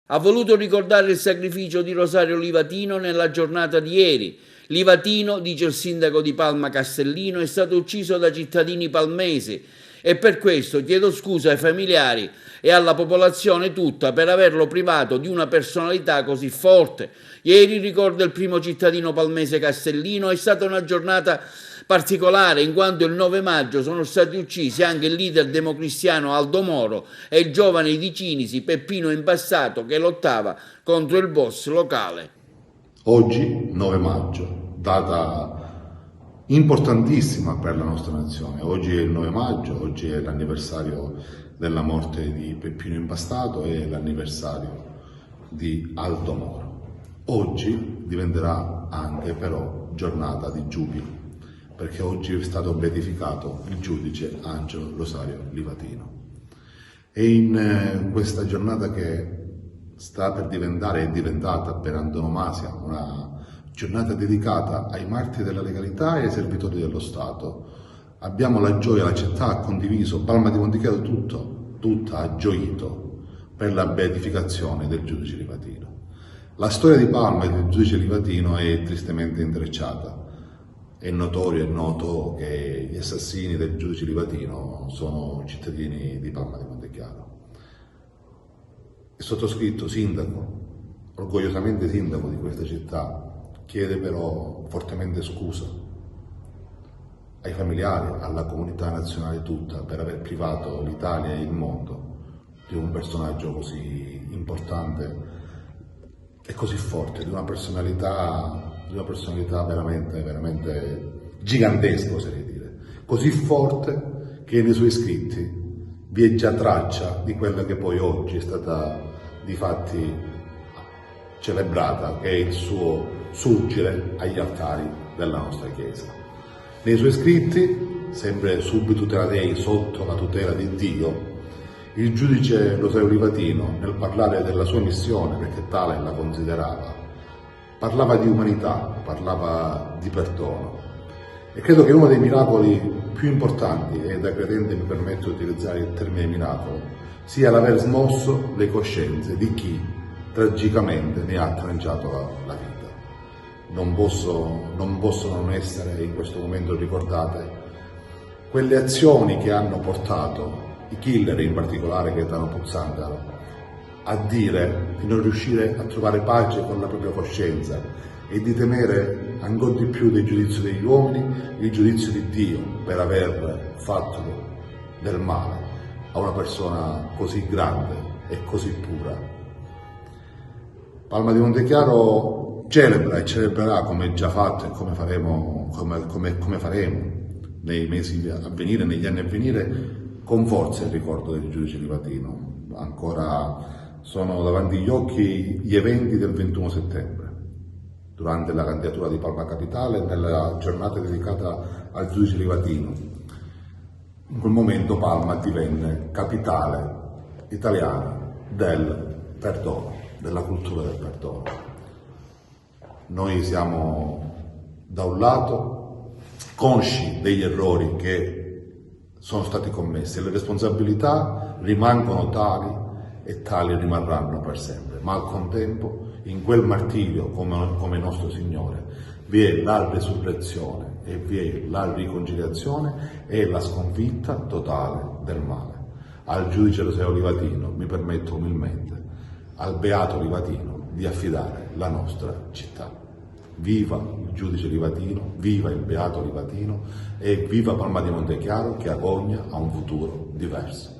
Ha voluto ricordare il sacrificio di Rosario Livatino nella giornata di ieri. Livatino, dice il sindaco di Palma Castellino, è stato ucciso da cittadini palmesi e per questo chiedo scusa ai familiari e alla popolazione tutta per averlo privato di una personalità così forte. Ieri, ricorda il primo cittadino palmese Castellino, è stata una giornata particolare in quanto il 9 maggio sono stati uccisi anche il leader democristiano Aldo Moro e il giovane di Cinisi Peppino Impastato che lottava contro il boss locale. Oggi, 9 maggio, data importantissima per la nostra nazione. Oggi è il 9 maggio, oggi è l'anniversario della morte di Peppino Impastato e l'anniversario di Aldo Moro. Oggi diventerà anche però giornata di giubilo, perché oggi è stato beatificato il giudice Angelo Rosario Livatino. E in questa giornata che sta per diventare, è diventata per antonomasia una giornata dedicata ai martiri della legalità e ai servitori dello Stato, abbiamo la gioia, la città ha condiviso, Palma di Montechiaro tutta ha gioito per la beatificazione del giudice Livatino. La storia di Palma e del giudice Livatino è tristemente intrecciata. È notorio, è noto che gli assassini del giudice Livatino sono cittadini di Palma di Montechiaro. Il sottoscritto, sindaco, orgogliosamente sindaco di questa città, chiede però fortemente scusa ai familiari, alla comunità nazionale tutta per aver privato l'Italia e il mondo di un personaggio così importante e così forte, di una personalità veramente gigantesca, oserei dire, così forte che nei suoi scritti vi è già traccia di quella che poi oggi è stata di fatti celebrata, che è il suo surgere agli altari della nostra Chiesa. Nei suoi scritti, sempre sub tutela Dei, sotto la tutela di Dio, il giudice Rosario Livatino, nel parlare della sua missione, perché tale la considerava, parlava di umanità, parlava di perdono. E credo che uno dei miracoli più importanti, e da credente mi permetto di utilizzare il termine miracolo, sia l'aver smosso le coscienze di chi tragicamente ne ha tranciato la vita. Non possono non essere in questo momento ricordate quelle azioni che hanno portato i killer, in particolare Gaetano Puzzangaro, a dire di non riuscire a trovare pace con la propria coscienza e di temere ancora di più del giudizio degli uomini, il giudizio di Dio per aver fatto del male a una persona così grande e così pura. Palma di Montechiaro celebra e celebrerà, come già fatto e come faremo nei mesi a venire, negli anni a venire, con forza il ricordo del giudice Livatino. Ancora sono davanti agli occhi gli eventi del 21 settembre, durante la candidatura di Palma Capitale, nella giornata dedicata al giudice Livatino. In quel momento Palma divenne capitale italiana del perdono, della cultura del perdono. Noi siamo da un lato consci degli errori che sono stati commessi e le responsabilità rimangono tali e tali rimarranno per sempre, ma al contempo in quel martirio come nostro Signore vi è la resurrezione e vi è la riconciliazione e la sconfitta totale del male. Al giudice Rosario Livatino mi permetto umilmente, al beato Livatino, di affidare la nostra città. Viva il giudice Livatino, viva il beato Livatino e viva Palma di Montechiaro che agogna a un futuro diverso.